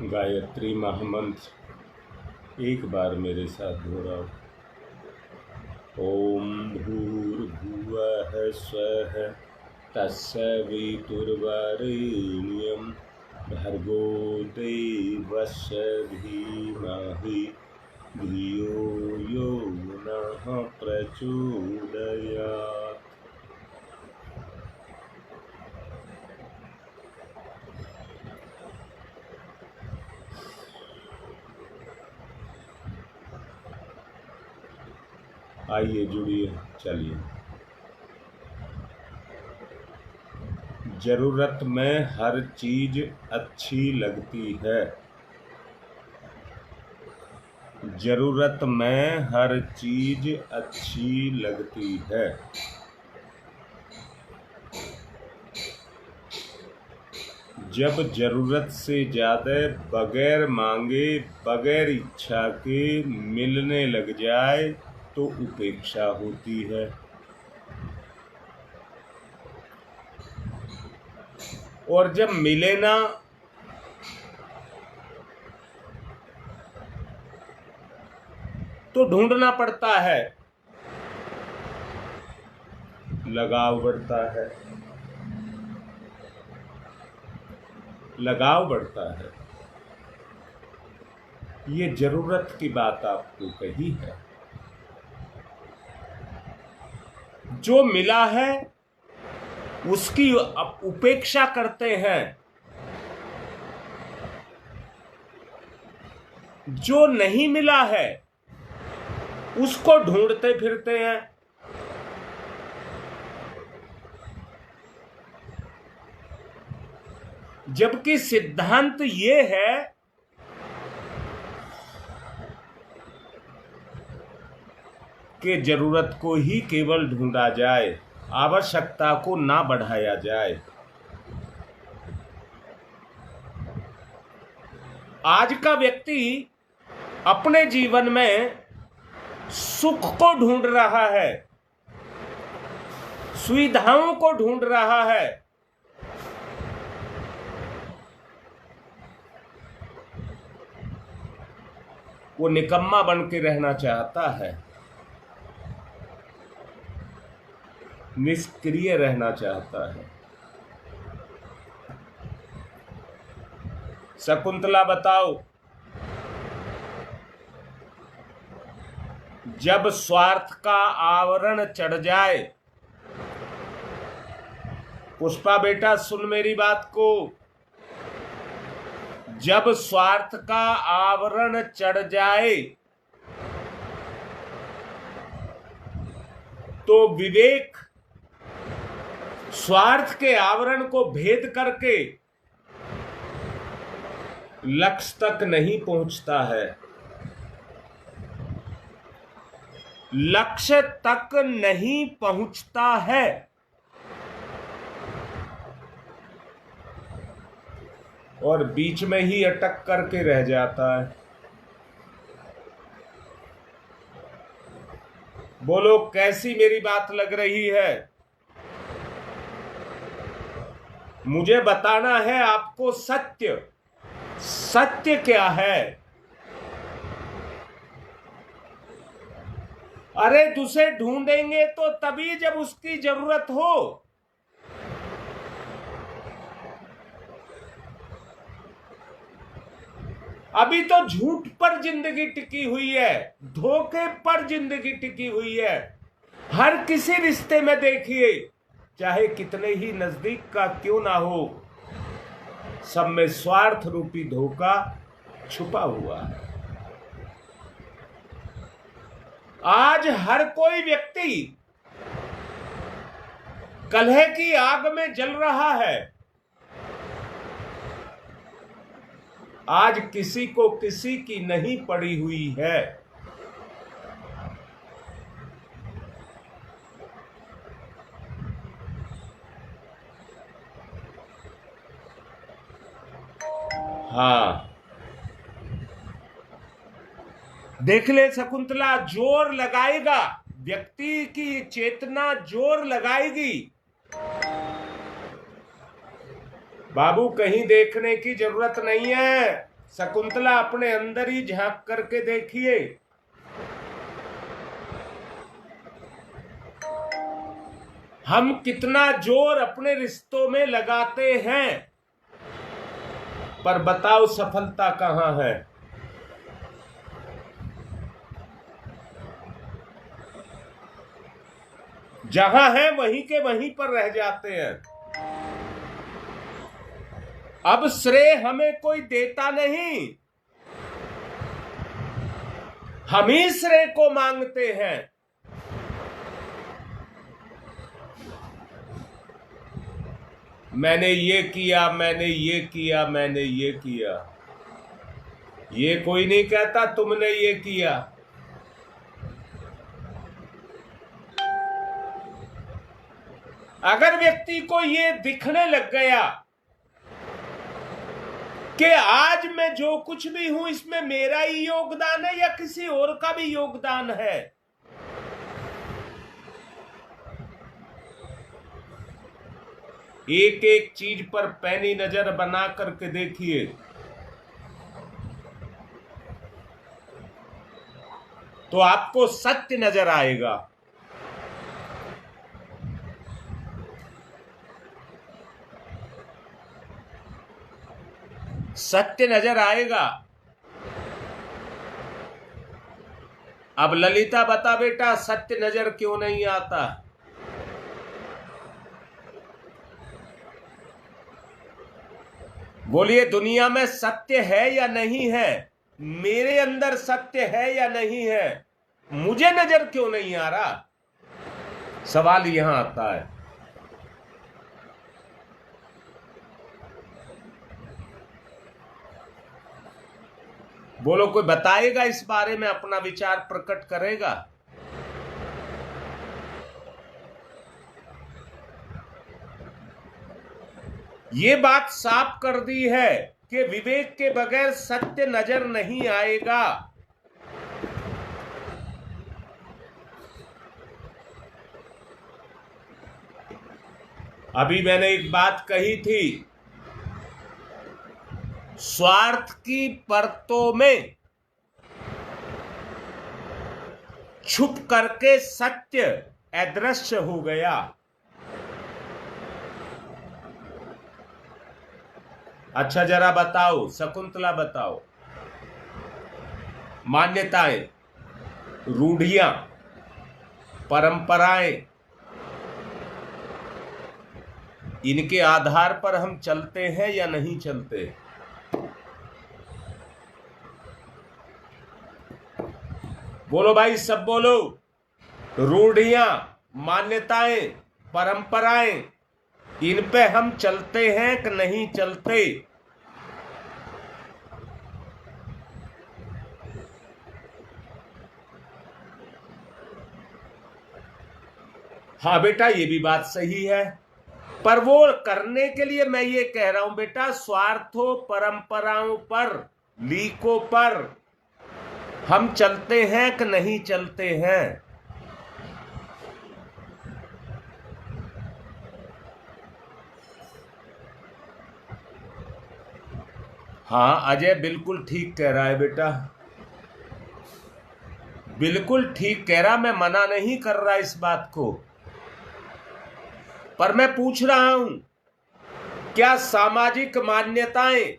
गायत्री महामंत्र एक बार मेरे साथ दोहराओ। ओम भूर्भुवः स्वः तत्सवितुर्वरेण्यं भर्गो देवस्य धीमहि धियो यो नः प्रचोदयात्। आइए जुड़िए, चलिए। जरूरत में हर चीज अच्छी लगती है। जरूरत में हर चीज अच्छी लगती है। जब जरूरत से ज्यादा बगैर मांगे बगैर इच्छा के मिलने लग जाए तो उपेक्षा होती है। और जब मिले ना तो ढूंढना पड़ता है, लगाव बढ़ता है, लगाव बढ़ता है। ये जरूरत की बात आपको कही है। जो मिला है उसकी उपेक्षा करते हैं, जो नहीं मिला है उसको ढूंढते फिरते हैं। जबकि सिद्धांत ये है कि जरूरत को ही केवल ढूंढा जाए, आवश्यकता को ना बढ़ाया जाए। आज का व्यक्ति अपने जीवन में सुख को ढूंढ रहा है, सुविधाओं को ढूंढ रहा है। वो निकम्मा बन के रहना चाहता है, निष्क्रिय रहना चाहता है। शकुंतला बताओ, जब स्वार्थ का आवरण चढ़ जाए, पुष्पा बेटा सुन मेरी बात को, जब स्वार्थ का आवरण चढ़ जाए तो विवेक स्वार्थ के आवरण को भेद करके लक्ष्य तक नहीं पहुंचता है, लक्ष्य तक नहीं पहुंचता है। और बीच में ही अटक करके रह जाता है। बोलो कैसी मेरी बात लग रही है? मुझे बताना है आपको सत्य। सत्य क्या है? अरे उसे ढूंढेंगे तो तभी जब उसकी जरूरत हो। अभी तो झूठ पर जिंदगी टिकी हुई है, धोखे पर जिंदगी टिकी हुई है। हर किसी रिश्ते में देखिए, चाहे कितने ही नजदीक का क्यों ना हो, सब में स्वार्थ रूपी धोखा छुपा हुआ है। आज हर कोई व्यक्ति कलह की आग में जल रहा है। आज किसी को किसी की नहीं पड़ी हुई है। हाँ, देख ले शकुंतला, जोर लगाएगा, व्यक्ति की चेतना जोर लगाएगी। बाबू कहीं देखने की जरूरत नहीं है, शकुंतला अपने अंदर ही झांक करके देखिए। हम कितना जोर अपने रिश्तों में लगाते हैं, पर बताओ सफलता कहां है? जहां है वहीं के वहीं पर रह जाते हैं। अब श्रेय हमें कोई देता नहीं, हम ही श्रेय को मांगते हैं। मैंने ये किया, मैंने ये किया, मैंने ये किया। ये कोई नहीं कहता तुमने ये किया। अगर व्यक्ति को ये दिखने लग गया कि आज मैं जो कुछ भी हूं इसमें मेरा ही योगदान है या किसी और का भी योगदान है, एक एक चीज पर पैनी नजर बना करके देखिए, तो आपको सत्य नजर आएगा। सत्य नजर आएगा। अब ललिता बता बेटा, सत्य नजर क्यों नहीं आता? बोलिए, दुनिया में सत्य है या नहीं है? मेरे अंदर सत्य है या नहीं है? मुझे नजर क्यों नहीं आ रहा? सवाल यहां आता है। बोलो, कोई बताएगा इस बारे में, अपना विचार प्रकट करेगा? ये बात साफ कर दी है कि विवेक के बगैर सत्य नजर नहीं आएगा। अभी मैंने एक बात कही थी, स्वार्थ की परतों में छुप करके सत्य अदृश्य हो गया। अच्छा जरा बताओ शकुंतला, बताओ, मान्यताएं, रूढ़ियां, परंपराएं, इनके आधार पर हम चलते हैं या नहीं चलते? बोलो भाई, सब बोलो। रूढ़ियां, मान्यताएं, परंपराएं, इन पे हम चलते हैं कि नहीं चलते? हाँ बेटा, ये भी बात सही है, पर वो करने के लिए मैं ये कह रहा हूं बेटा, स्वार्थों, परंपराओं पर, लीकों पर हम चलते हैं कि नहीं चलते हैं? हाँ अजय बिल्कुल ठीक कह रहा है बेटा, बिल्कुल ठीक कह रहा, मैं मना नहीं कर रहा इस बात को, पर मैं पूछ रहा हूं, क्या सामाजिक मान्यताएं,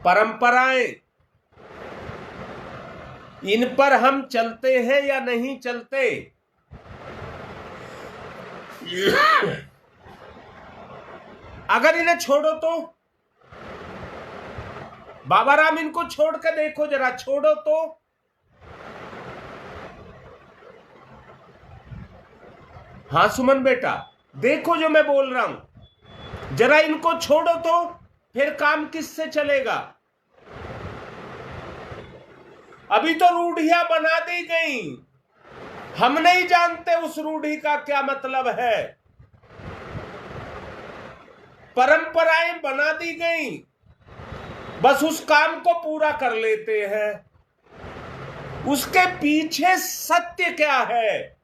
परंपराएं, इन पर हम चलते हैं या नहीं चलते? अगर इन्हें छोड़ो तो, बाबा राम इनको छोड़ कर देखो जरा, छोड़ो तो। हाँ सुमन बेटा, देखो जो मैं बोल रहा हूं, जरा इनको छोड़ो तो, फिर काम किससे चलेगा? अभी तो रूढ़ियां बना दी गई, हम नहीं जानते उस रूढ़ी का क्या मतलब है। परंपराएं बना दी गई, बस उस काम को पूरा कर लेते हैं, उसके पीछे सत्य क्या है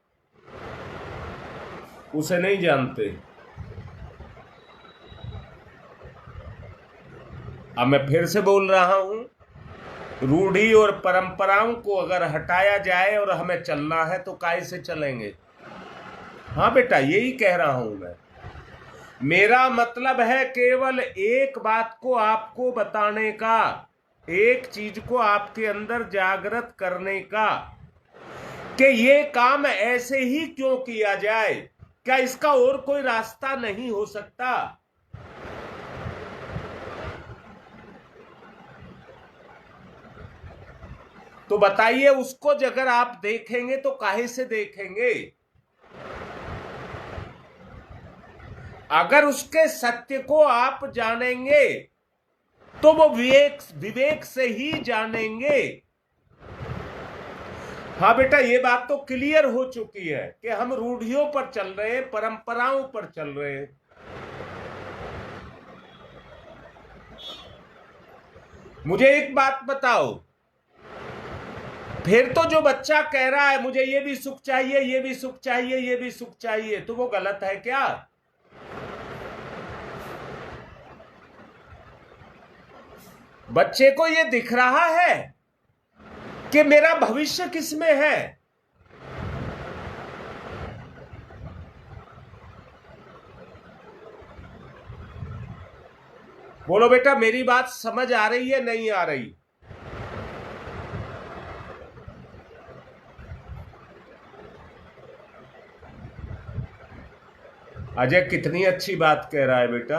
उसे नहीं जानते। अब मैं फिर से बोल रहा हूं, रूढ़ी और परंपराओं को अगर हटाया जाए और हमें चलना है तो काहे से चलेंगे। हाँ बेटा, यही कह रहा हूं मैं। मेरा मतलब है केवल एक बात को आपको बताने का, एक चीज को आपके अंदर जागृत करने का कि ये काम ऐसे ही क्यों किया जाए, क्या इसका और कोई रास्ता नहीं हो सकता। तो बताइए, उसको अगर आप देखेंगे तो काहे से देखेंगे। अगर उसके सत्य को आप जानेंगे तो वो विवेक से ही जानेंगे। हाँ बेटा, ये बात तो क्लियर हो चुकी है कि हम रूढ़ियों पर चल रहे हैं, परंपराओं पर चल रहे हैं। मुझे एक बात बताओ, फिर तो जो बच्चा कह रहा है मुझे ये भी सुख चाहिए, ये भी सुख चाहिए, ये भी सुख चाहिए, तो वो गलत है क्या। बच्चे को ये दिख रहा है कि मेरा भविष्य किसमें है। बोलो बेटा, मेरी बात समझ आ रही है, नहीं आ रही। अजय कितनी अच्छी बात कह रहा है बेटा।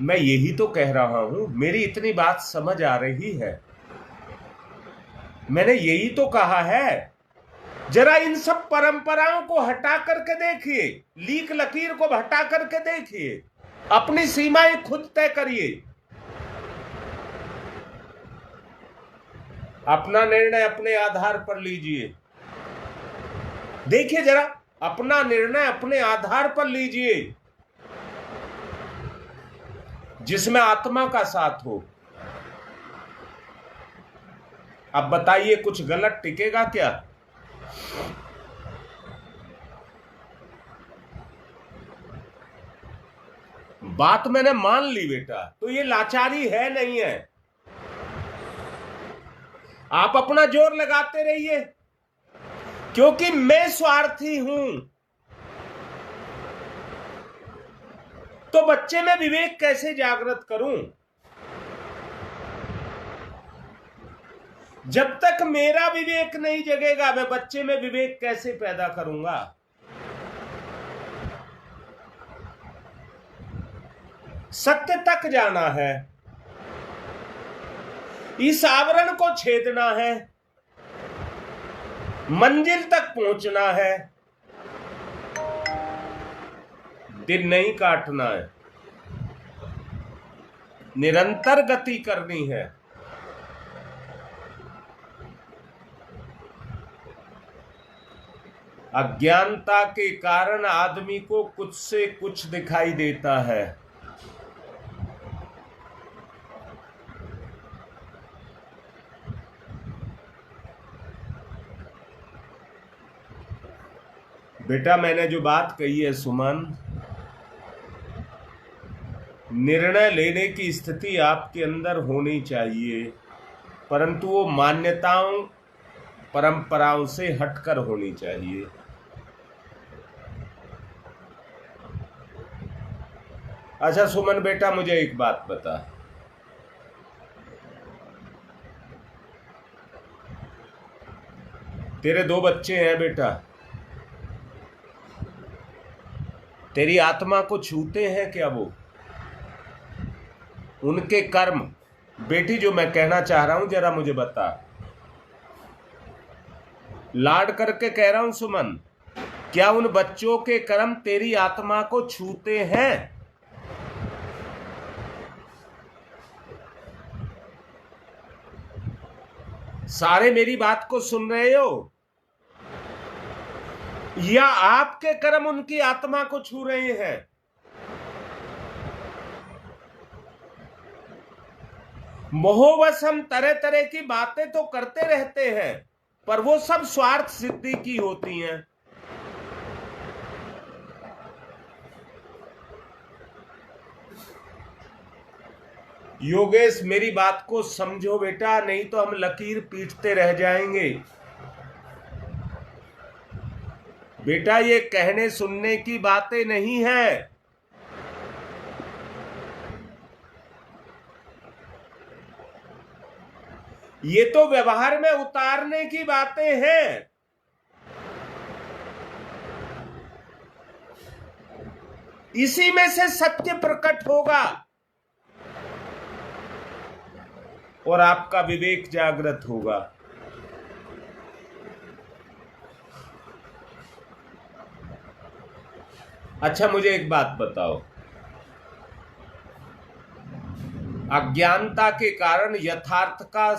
मैं यही तो कह रहा हूं, मेरी इतनी बात समझ आ रही है। मैंने यही तो कहा है, जरा इन सब परंपराओं को हटा करके देखिए, लीक लकीर को हटा करके देखिए, अपनी सीमाएं खुद तय करिए। अपना निर्णय अपने आधार पर लीजिए। देखिए जरा, अपना निर्णय अपने आधार पर लीजिए जिसमें आत्मा का साथ हो। अब बताइए, कुछ गलत टिकेगा क्या। बात मैंने मान ली बेटा, तो ये लाचारी है नहीं है। आप अपना जोर लगाते रहिए, क्योंकि मैं स्वार्थी हूं। तो बच्चे में विवेक कैसे जागृत करूं। जब तक मेरा विवेक नहीं जगेगा, मैं बच्चे में विवेक कैसे पैदा करूंगा। सत्य तक जाना है, इस आवरण को छेदना है, मंजिल तक पहुंचना है, दिन नहीं काटना है, निरंतर गति करनी है। अज्ञानता के कारण आदमी को कुछ से कुछ दिखाई देता है। बेटा, मैंने जो बात कही है सुमन, निर्णय लेने की स्थिति आपके अंदर होनी चाहिए, परंतु वो मान्यताओं परंपराओं से हटकर होनी चाहिए। अच्छा सुमन बेटा, मुझे एक बात बता, तेरे 2 बच्चे हैं बेटा, तेरी आत्मा को छूते हैं क्या वो? उनके कर्म, बेटी जो मैं कहना चाह रहा हूं जरा मुझे बता, लाड करके कह रहा हूं सुमन, क्या उन बच्चों के कर्म तेरी आत्मा को छूते हैं? सारे मेरी बात को सुन रहे हो, या आपके कर्म उनकी आत्मा को छू रहे हैं? मोहवश हम तरह तरह की बातें तो करते रहते हैं, पर वो सब स्वार्थ सिद्धि की होती हैं। योगेश मेरी बात को समझो बेटा, नहीं तो हम लकीर पीटते रह जाएंगे। बेटा ये कहने सुनने की बातें नहीं है, ये तो व्यवहार में उतारने की बातें हैं। इसी में से सत्य प्रकट होगा और आपका विवेक जागृत होगा। अच्छा मुझे एक बात बताओ, अज्ञानता के कारण यथार्थ का,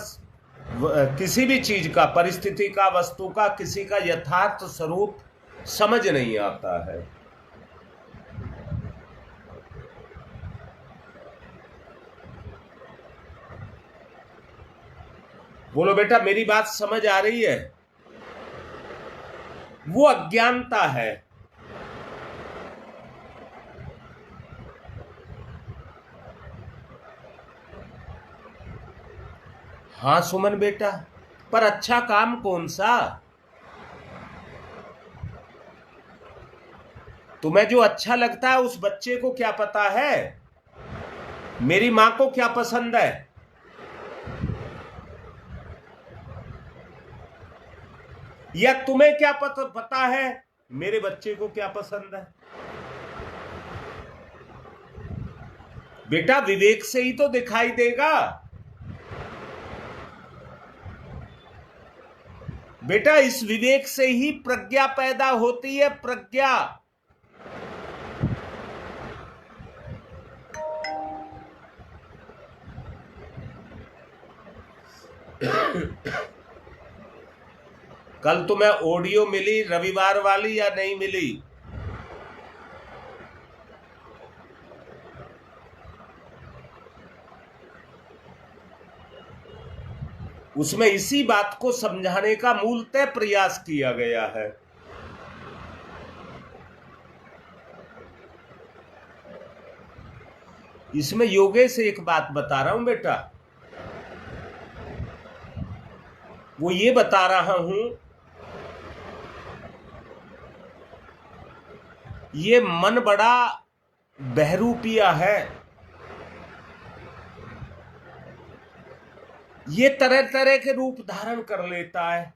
किसी भी चीज का, परिस्थिति का, वस्तु का, किसी का यथार्थ स्वरूप समझ नहीं आता है। बोलो बेटा मेरी बात समझ आ रही है? वो अज्ञानता है। हाँ सुमन बेटा, पर अच्छा काम कौन सा? तुम्हें जो अच्छा लगता है उस बच्चे को क्या पता है मेरी मां को क्या पसंद है? या तुम्हें क्या पता है मेरे बच्चे को क्या पसंद है? बेटा विवेक से ही तो दिखाई देगा। बेटा इस विवेक से ही प्रज्ञा पैदा होती है, प्रज्ञा। कल तुम्हें ऑडियो मिली रविवार वाली या नहीं मिली? उसमें इसी बात को समझाने का मूलतः प्रयास किया गया है। इसमें योगेश से एक बात बता रहा हूं बेटा, वो ये बता रहा हूं, ये मन बड़ा बहरूपिया है। ये तरह तरह के रूप धारण कर लेता है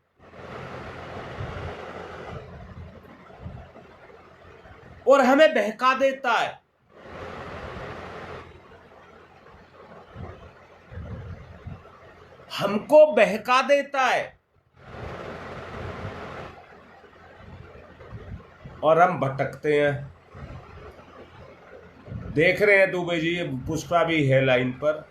और हमें बहका देता है। हमको बहका देता है और हम भटकते हैं। देख रहे हैं दुबे जी, पुष्पा भी है लाइन पर।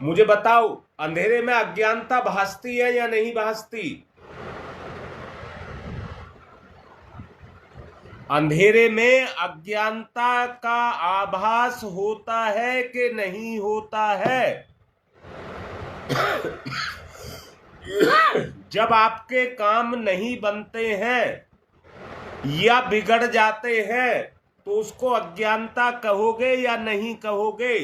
मुझे बताओ अंधेरे में अज्ञानता भासती है या नहीं भासती? अंधेरे में अज्ञानता का आभास होता है कि नहीं होता है? जब आपके काम नहीं बनते हैं या बिगड़ जाते हैं तो उसको अज्ञानता कहोगे या नहीं कहोगे?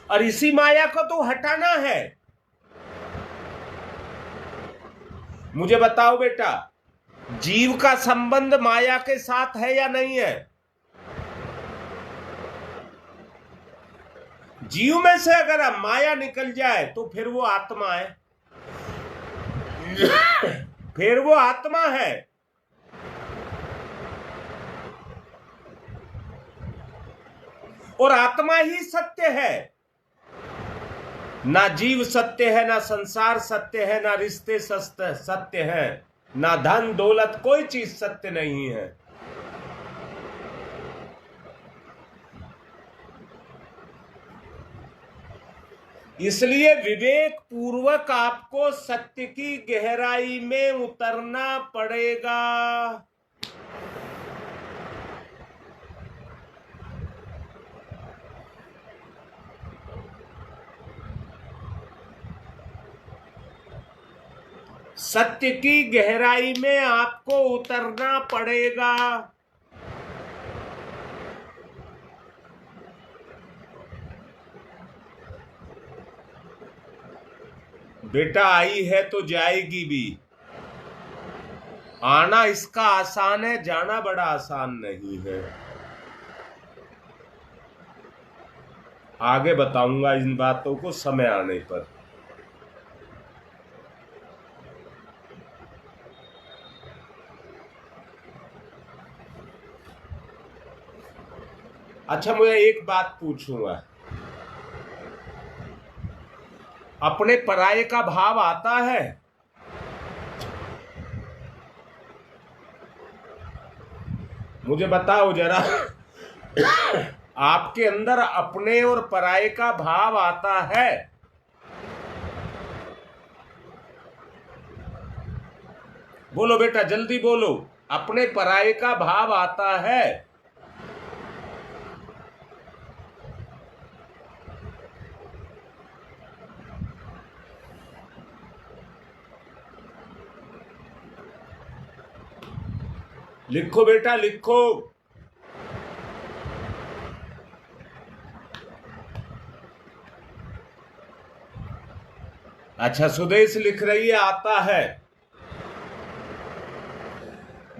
और इसी माया को तो हटाना है। मुझे बताओ बेटा, जीव का संबंध माया के साथ है या नहीं है? जीव में से अगर माया निकल जाए तो फिर वो आत्मा है। फिर वो आत्मा है। और आत्मा ही सत्य है। ना जीव सत्य है, ना संसार सत्य है, ना रिश्ते सत्य है, ना धन दौलत, कोई चीज सत्य नहीं है। इसलिए विवेक पूर्वक आपको सत्य की गहराई में उतरना पड़ेगा। सत्य की गहराई में आपको उतरना पड़ेगा। बेटा आई है तो जाएगी भी। आना इसका आसान है, जाना बड़ा आसान नहीं है। आगे बताऊंगा इन बातों को समय आने पर। अच्छा, मैं एक बात पूछूंगा, अपने पराये का भाव आता है? मुझे बताओ जरा, आपके अंदर अपने और पराये का भाव आता है? बोलो बेटा, जल्दी बोलो, अपने पराये का भाव आता है? लिखो बेटा, लिखो। अच्छा, सुदेश लिख रही है आता है।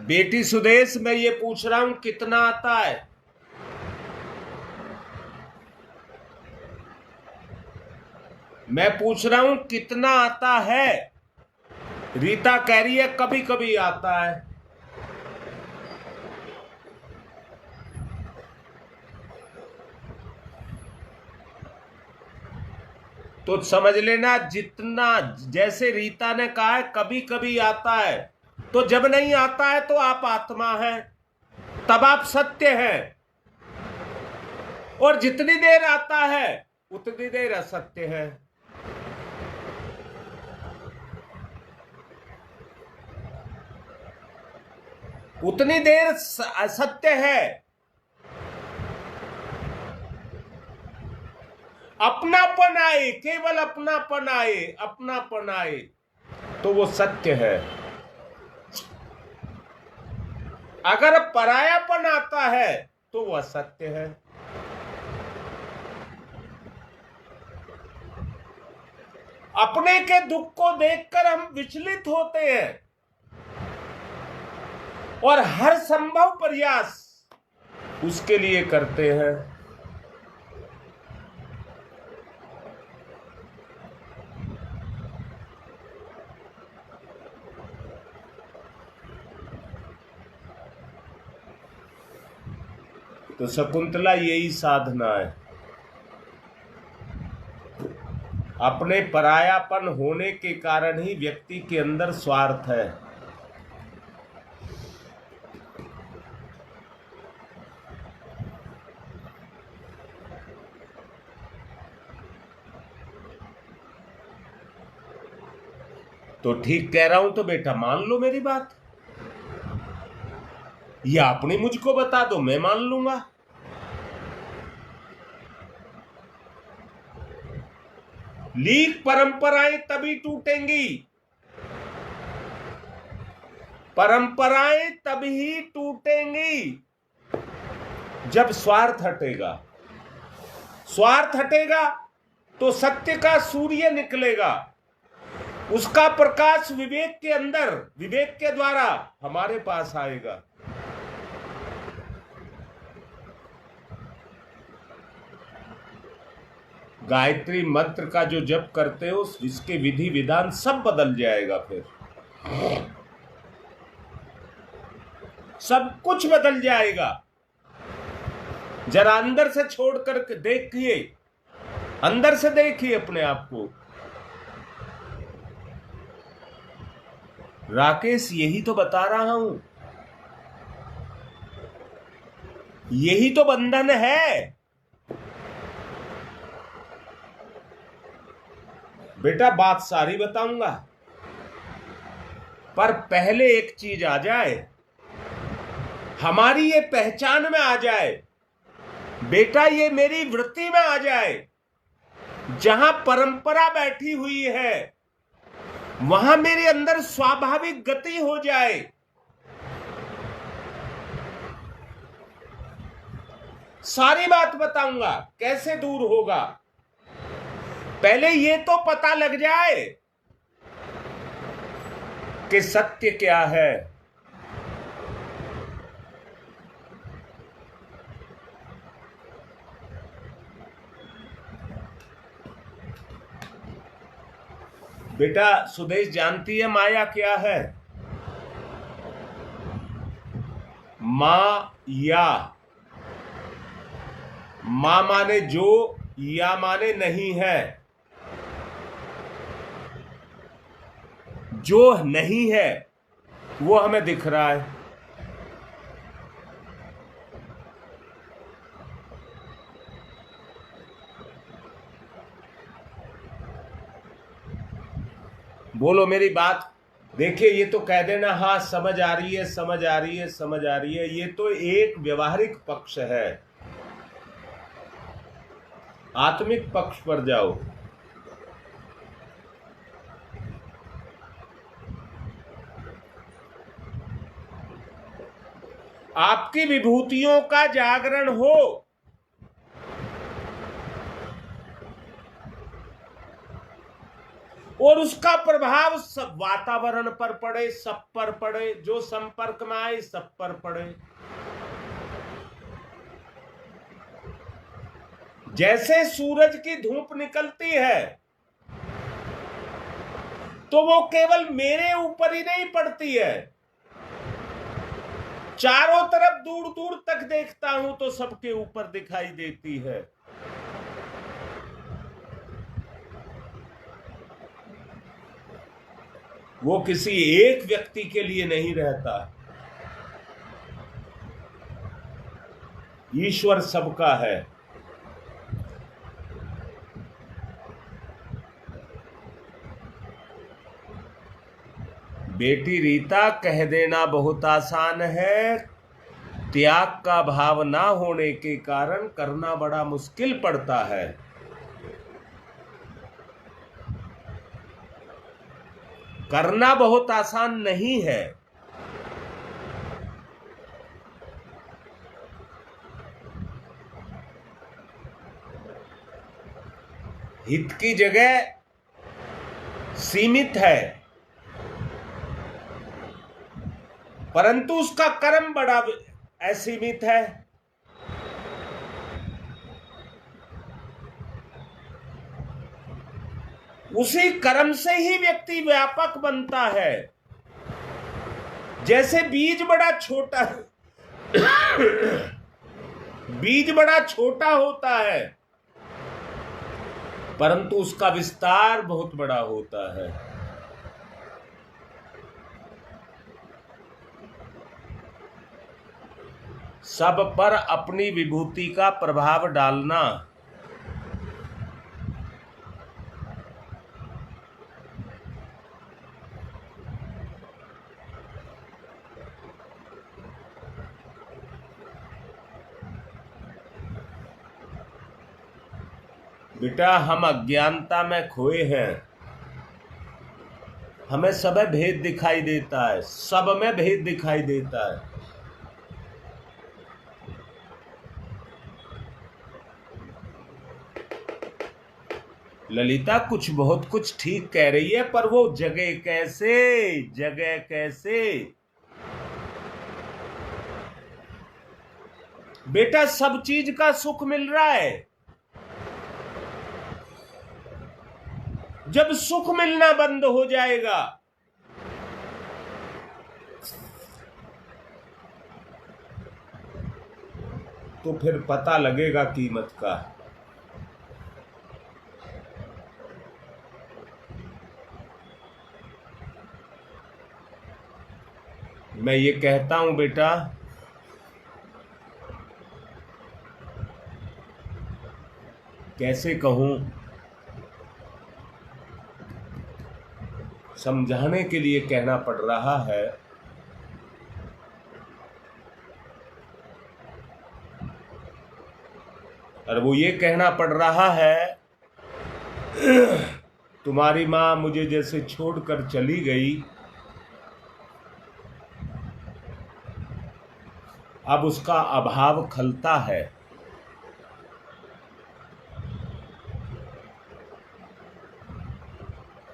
बेटी सुदेश, मैं ये पूछ रहा हूं कितना आता है? मैं पूछ रहा हूं कितना आता है? रीता कह रही है कभी कभी आता है। तो समझ लेना, जितना, जैसे रीता ने कहा है कभी कभी आता है, तो जब नहीं आता है तो आप आत्मा हैं, तब आप सत्य हैं। और जितनी देर आता है उतनी देर असत्य है। उतनी देर असत्य है। अपनापन आए, केवल अपनापन आए, अपनापन आए तो वो सत्य है। अगर परायापन आता है तो वो असत्य है। अपने के दुख को देखकर हम विचलित होते हैं और हर संभव प्रयास उसके लिए करते हैं। तो शकुंतला, यही साधना है। अपने परायापन होने के कारण ही व्यक्ति के अंदर स्वार्थ है। तो ठीक कह रहा हूं तो बेटा मान लो मेरी बात, या अपनी मुझको बता दो, मैं मान लूंगा। लीक परंपराएं तभी टूटेंगी, परंपराएं तभी टूटेंगी जब स्वार्थ हटेगा। स्वार्थ हटेगा तो सत्य का सूर्य निकलेगा, उसका प्रकाश विवेक के अंदर, विवेक के द्वारा हमारे पास आएगा। गायत्री मंत्र का जो जप करते हो, इसके विधि विधान सब बदल जाएगा। फिर सब कुछ बदल जाएगा। जरा अंदर से छोड़कर देखिए, अंदर से देखिए अपने आप को। राकेश, यही तो बता रहा हूं, यही तो बंधन है। बेटा बात सारी बताऊंगा, पर पहले एक चीज आ जाए, हमारी ये पहचान में आ जाए, बेटा ये मेरी वृत्ति में आ जाए। जहां परंपरा बैठी हुई है वहां मेरे अंदर स्वाभाविक गति हो जाए। सारी बात बताऊंगा कैसे दूर होगा। पहले ये तो पता लग जाए कि सत्य क्या है। बेटा सुदेश जानती है माया क्या है? माया, मां माने जो, या माने नहीं है। जो नहीं है वो हमें दिख रहा है। बोलो मेरी बात। देखिए ये तो कह देना हाँ समझ आ रही है, समझ आ रही है, समझ आ रही है, ये तो एक व्यवहारिक पक्ष है। आत्मिक पक्ष पर जाओ। आपकी विभूतियों का जागरण हो, और उसका प्रभाव सब वातावरण पर पड़े, सब पर पड़े, जो संपर्क में आए सब पर पड़े। जैसे सूरज की धूप निकलती है तो वो केवल मेरे ऊपर ही नहीं पड़ती है, चारों तरफ दूर दूर तक देखता हूं तो सबके ऊपर दिखाई देती है। वो किसी एक व्यक्ति के लिए नहीं रहता। ईश्वर सबका है। बेटी रीता कह देना बहुत आसान है, त्याग का भाव ना होने के कारण करना बड़ा मुश्किल पड़ता है। करना बहुत आसान नहीं है। हित की जगह सीमित है, परंतु उसका कर्म बड़ा असीमित है। उसी कर्म से ही व्यक्ति व्यापक बनता है। जैसे बीज बड़ा छोटा बीज बड़ा छोटा होता है, परंतु उसका विस्तार बहुत बड़ा होता है। सब पर अपनी विभूति का प्रभाव डालना। बेटा हम अज्ञानता में खोए हैं, हमें सब में भेद दिखाई देता है, सब में भेद दिखाई देता है। ललिता कुछ बहुत कुछ ठीक कह रही है, पर वो जगह कैसे, जगह कैसे? बेटा सब चीज का सुख मिल रहा है। जब सुख मिलना बंद हो जाएगा तो फिर पता लगेगा कीमत का। मैं ये कहता हूं बेटा, कैसे कहूं, समझाने के लिए कहना पड़ रहा है। और वो ये कहना पड़ रहा है तुम्हारी मां मुझे जैसे छोड़कर चली गई, अब उसका अभाव खलता है।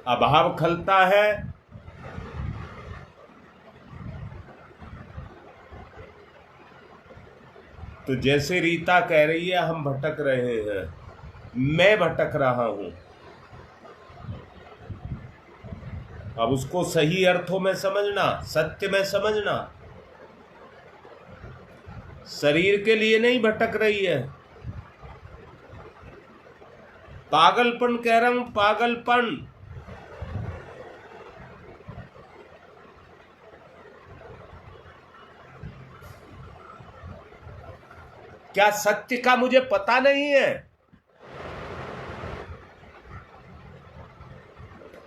अभाव खलता है तो जैसे रीता कह रही है हम भटक रहे हैं, मैं भटक रहा हूं। अब उसको सही अर्थों में समझना, सत्य में समझना। शरीर के लिए नहीं भटक रही है। पागलपन कह रहा हूं, पागलपन। क्या सत्य का मुझे पता नहीं है?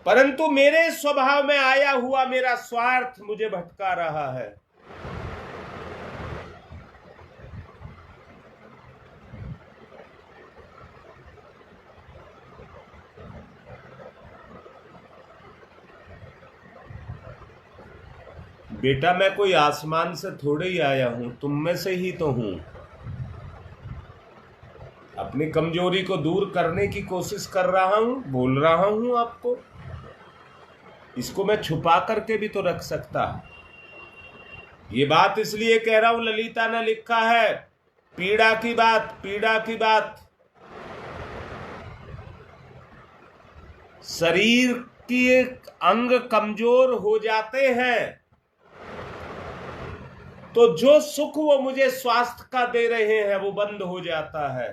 परंतु मेरे स्वभाव में आया हुआ मेरा स्वार्थ मुझे भटका रहा है। बेटा मैं कोई आसमान से थोड़े ही आया हूं, तुम में से ही तो हूं। अपनी कमजोरी को दूर करने की कोशिश कर रहा हूं, बोल रहा हूं आपको। इसको मैं छुपा करके भी तो रख सकता। ये बात इसलिए कह रहा हूं, ललिता ने लिखा है, पीड़ा की बात, पीड़ा की बात। शरीर की एक अंग कमजोर हो जाते हैं तो जो सुख वो मुझे स्वास्थ्य का दे रहे हैं वो बंद हो जाता है।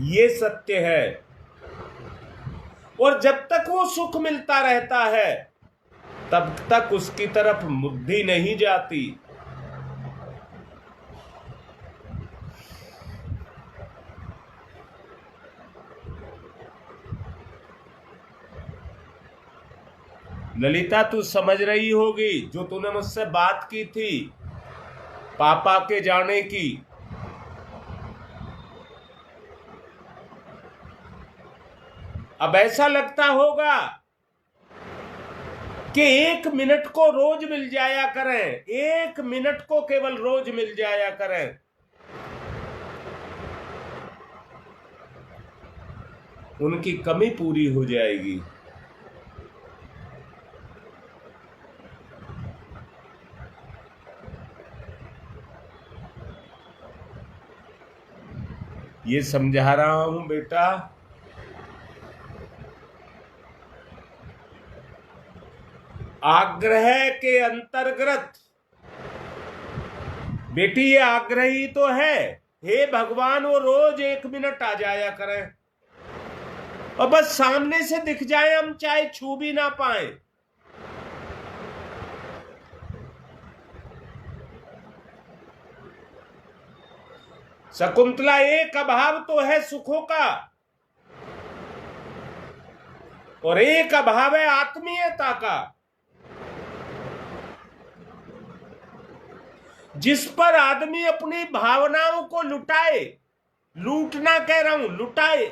ये सत्य है। और जब तक वो सुख मिलता रहता है तब तक उसकी तरफ बुद्धि नहीं जाती। ललिता तू समझ रही होगी जो तूने मुझसे बात की थी पापा के जाने की। अब ऐसा लगता होगा कि 1 मिनट को रोज मिल जाया करें, 1 मिनट को केवल रोज मिल जाया करें। उनकी कमी पूरी हो जाएगी। ये समझा रहा हूं बेटा। आग्रह के अंतर्गत बेटी ये आग्रह ही तो है, हे भगवान वो रोज 1 मिनट आ जाया करें और बस सामने से दिख जाए, हम चाहे छू भी ना पाए। शकुंतला एक अभाव तो है सुखों का और एक अभाव है आत्मीयता का, जिस पर आदमी अपनी भावनाओं को लुटाए, लूटना कह रहा हूं, लुटाए।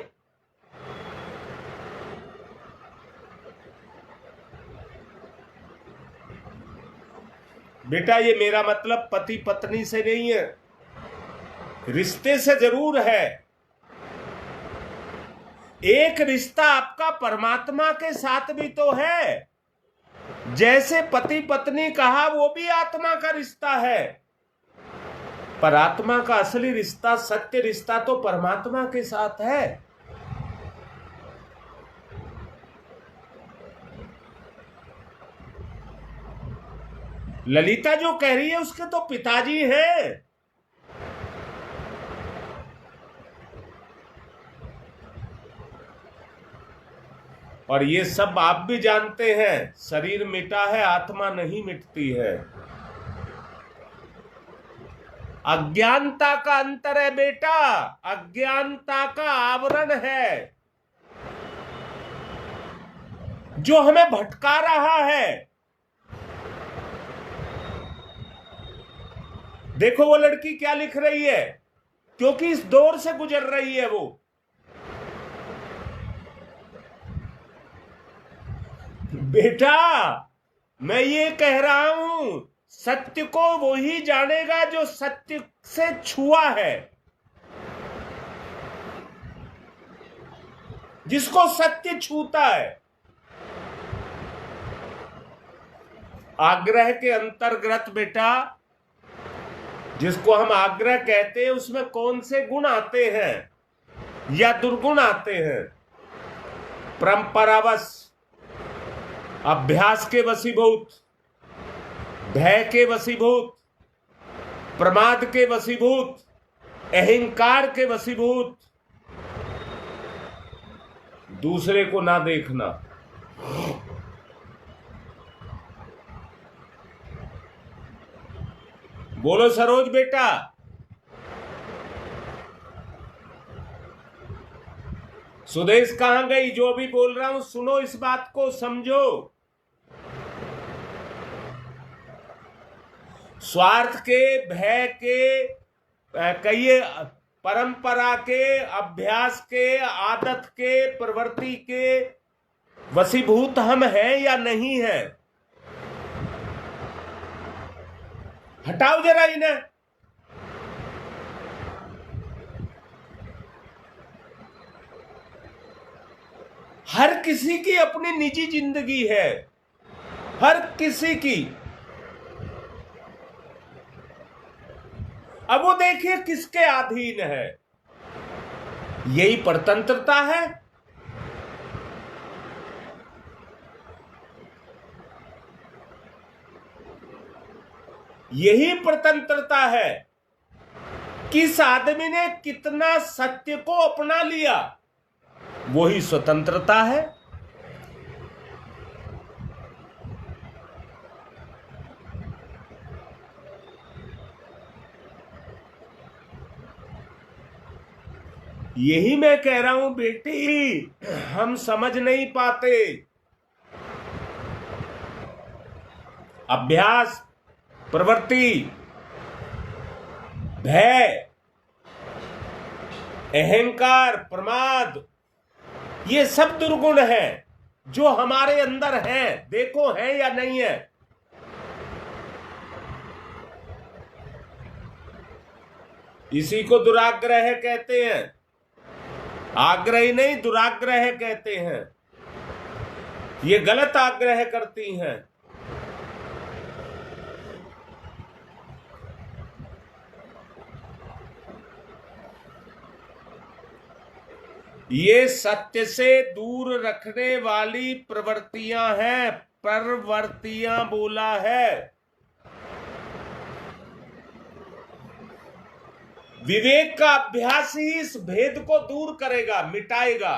बेटा ये मेरा मतलब पति पत्नी से नहीं है, रिश्ते से जरूर है। एक रिश्ता आपका परमात्मा के साथ भी तो है। जैसे पति पत्नी कहा वो भी आत्मा का रिश्ता है, पर आत्मा का असली रिश्ता, सत्य रिश्ता तो परमात्मा के साथ है। ललिता जो कह रही है उसके तो पिताजी हैं। और ये सब आप भी जानते हैं, शरीर मिटा है, आत्मा नहीं मिटती है। अज्ञानता का अंतर है बेटा, अज्ञानता का आवरण है जो हमें भटका रहा है। देखो वो लड़की क्या लिख रही है, क्योंकि इस दौर से गुजर रही है वो। बेटा मैं ये कह रहा हूं, सत्य को वही जानेगा जो सत्य से छुआ है, जिसको सत्य छूता है। आग्रह के अंतर्गत बेटा, जिसको हम आग्रह कहते हैं, उसमें कौन से गुण आते हैं या दुर्गुण आते हैं? परंपरावश, अभ्यास के वशीभूत, भय के वशीभूत, प्रमाद के वशीभूत, अहंकार के वशीभूत, दूसरे को ना देखना। बोलो सरोज बेटा। सुदेश कहां गई? जो भी बोल रहा हूं सुनो, इस बात को समझो। स्वार्थ के, भय के, कहिए परंपरा के, अभ्यास के, आदत के, प्रवृत्ति के वशीभूत हम हैं या नहीं हैं? हटाओ जरा इन्हें। हर किसी की अपनी निजी जिंदगी है, हर किसी की। अब वो देखिए किसके अधीन है। यही परतंत्रता है। यही परतंत्रता है। किस आदमी ने कितना सत्य को अपना लिया, वही स्वतंत्रता है। यही मैं कह रहा हूं बेटी, हम समझ नहीं पाते। अभ्यास, प्रवृत्ति, भय, अहंकार, प्रमाद, ये सब दुर्गुण हैं जो हमारे अंदर हैं। देखो है या नहीं है? इसी को दुराग्रह कहते हैं। आग्रह नहीं, दुराग्रह कहते हैं। ये गलत आग्रह करती हैं। ये सत्य से दूर रखने वाली प्रवृत्तियां हैं। प्रवृत्तियां बोला है। विवेक का अभ्यास ही इस भेद को दूर करेगा, मिटाएगा।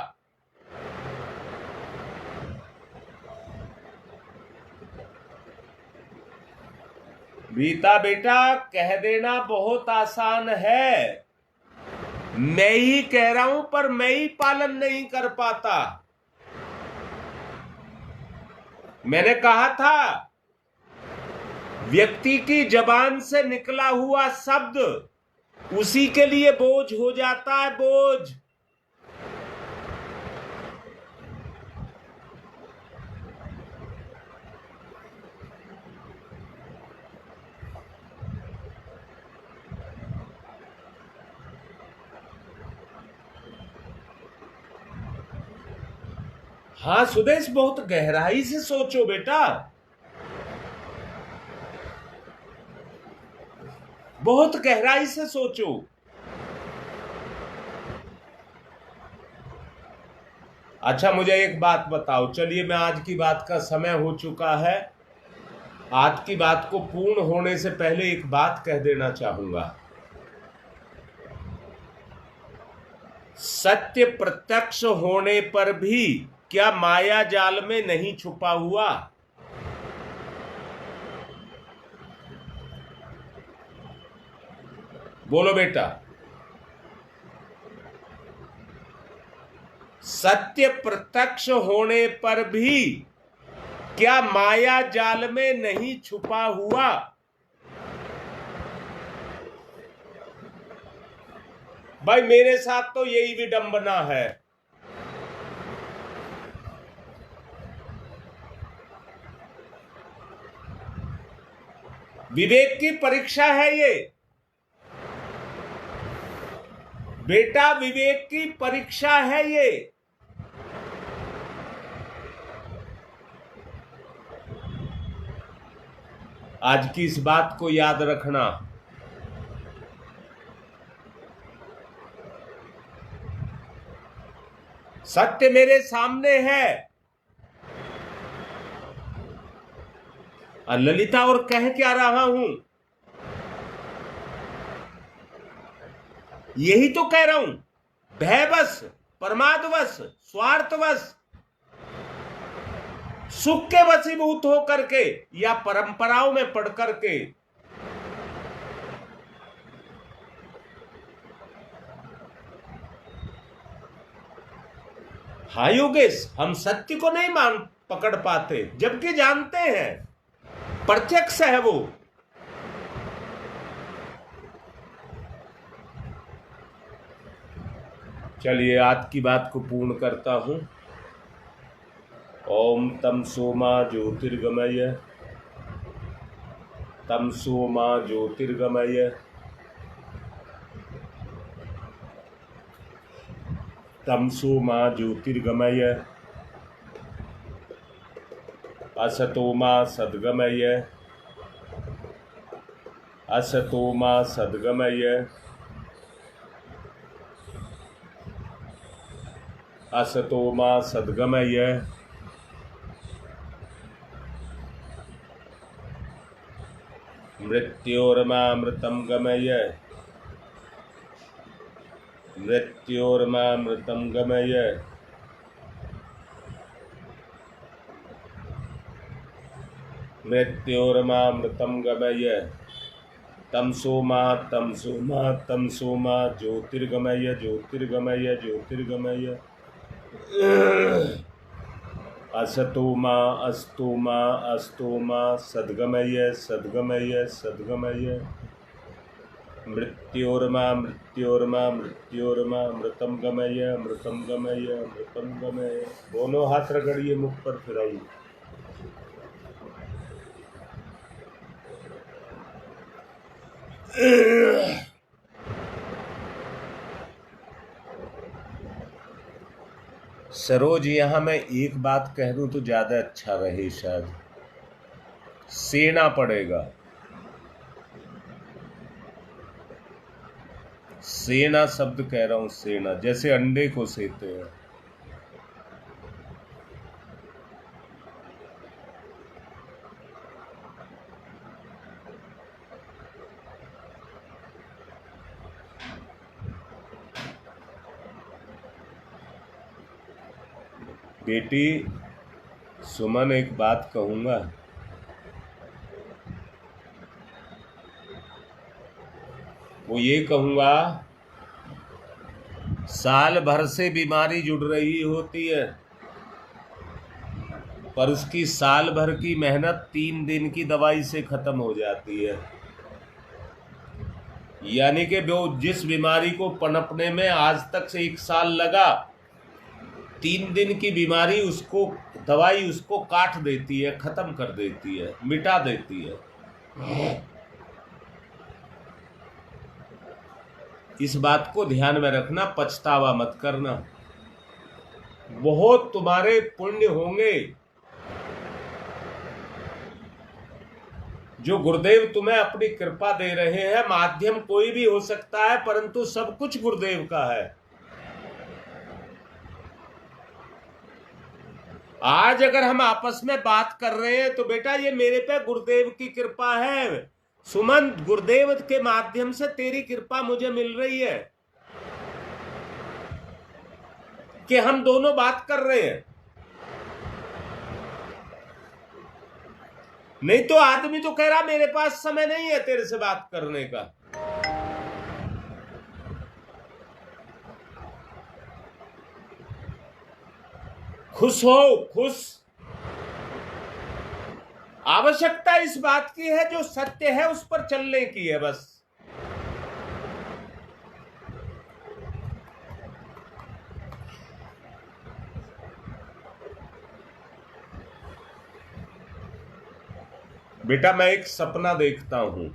बीता बेटा कह देना बहुत आसान है। मैं ही कह रहा हूं, पर मैं ही पालन नहीं कर पाता। मैंने कहा था, व्यक्ति की जबान से निकला हुआ शब्द उसी के लिए बोझ हो जाता है, बोझ। हाँ सुदेश, बहुत गहराई से सोचो बेटा, बहुत गहराई से सोचो। अच्छा मुझे एक बात बताओ। चलिए, मैं आज की बात का समय हो चुका है। आज की बात को पूर्ण होने से पहले एक बात कह देना चाहूंगा। सत्य प्रत्यक्ष होने पर भी क्या माया जाल में नहीं छुपा हुआ? बोलो बेटा। सत्य प्रत्यक्ष होने पर भी क्या माया जाल में नहीं छुपा हुआ? भाई मेरे साथ तो यही विडंबना है। विवेक की परीक्षा है ये बेटा, विवेक की परीक्षा है ये। आज की इस बात को याद रखना। सत्य मेरे सामने है। ललिता और कह क्या रहा हूं, यही तो कह रहा हूं। भयवश, प्रमादवश, स्वार्थवश, सुख के वशीभूत होकर के या परंपराओं में पढ़ करके हाँ योगेश, हम सत्य को नहीं पकड़ पाते, जबकि जानते हैं, प्रत्यक्ष है वो। चलिए आज की बात को पूर्ण करता हूं। ओम तमसो मा ज्योतिर्गमय, तमसो मा ज्योतिर्गमय, तमसो मा ज्योतिर्गमय, असतो मा सद्गमय, असतो मा सद्गमय, असतो मा सद्गमय, मृत्योर्मामृतं गमय, मृत्योर्मामृतं गमय, मृत्योर्मामृतं गमय, तमसो मा तमसो मा तमसो मा ज्योतिर्गमय, ज्योतिर्गमय, ज्योतिर्गमय, असतो मा अस्तो मा अस्तो मा सद्गमय, सद्गमय, सद्गमय, मृत्योर्मा मृत्योर्मा मृत्योर्मा मृतम गमय, मृतम गमय, मृतम गमय। दोनों हाथ रगड़िए, मुख पर फिराइए। सरोज, यहां मैं एक बात कह दूं तो ज्यादा अच्छा रहे, शायद सेना पड़ेगा। सेना शब्द कह रहा हूं, सेना, जैसे अंडे को सेते हैं। बेटी सुमन, एक बात कहूंगा, वो ये कहूंगा, साल भर से बीमारी जुड़ रही होती है, पर उसकी साल भर की मेहनत 3 दिन की दवाई से खत्म हो जाती है। यानी कि वो जिस बीमारी को पनपने में आज तक से 1 साल लगा, 3 दिन की बीमारी उसको, दवाई उसको काट देती है, खत्म कर देती है, मिटा देती है। इस बात को ध्यान में रखना, पछतावा मत करना। बहुत तुम्हारे पुण्य होंगे जो गुरुदेव तुम्हें अपनी कृपा दे रहे हैं। माध्यम कोई भी हो सकता है, परंतु सब कुछ गुरुदेव का है। आज अगर हम आपस में बात कर रहे हैं तो बेटा ये मेरे पे गुरुदेव की कृपा है। सुमन, गुरुदेव के माध्यम से तेरी कृपा मुझे मिल रही है कि हम दोनों बात कर रहे हैं। नहीं तो आदमी तो कह रहा मेरे पास समय नहीं है तेरे से बात करने का। खुश हो, खुश। आवश्यकता इस बात की है, जो सत्य है उस पर चलने की है बस। बेटा मैं एक सपना देखता हूं,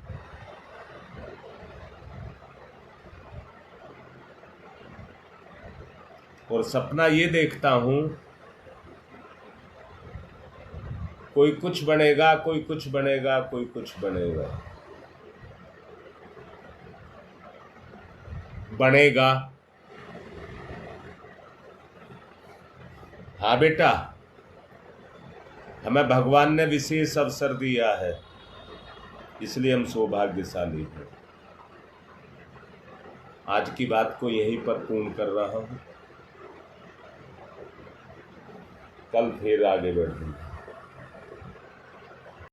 और सपना ये देखता हूं, कोई कुछ बनेगा, कोई कुछ बनेगा, कोई कुछ बनेगा, बनेगा। हाँ बेटा, हमें भगवान ने विशेष अवसर दिया है, इसलिए हम सौभाग्यशाली हैं। आज की बात को यहीं पर पूर्ण कर रहा हूं, कल फिर आगे बढ़ेंगे।